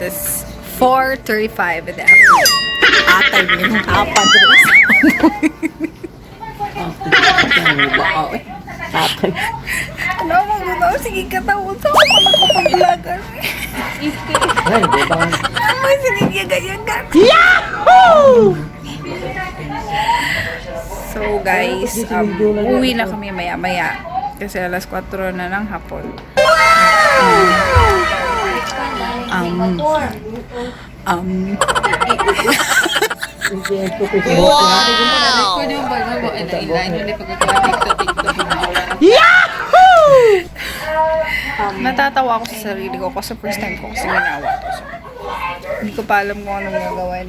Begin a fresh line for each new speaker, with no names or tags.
is 4:35 in the afternoon. Atay mo yung apat. Ano mo gusto? Sige katawag sa ako makapag-vlogan. Ay, sige ganyan. Yahoo! So guys, uwi na kami maya-maya. Kasi alas 4 na ng hapon. Yahoo! Natatawa ako sa sarili ko kasi first time ko kasi ginawa to. So, hindi ko pa alam kung anong gagawin.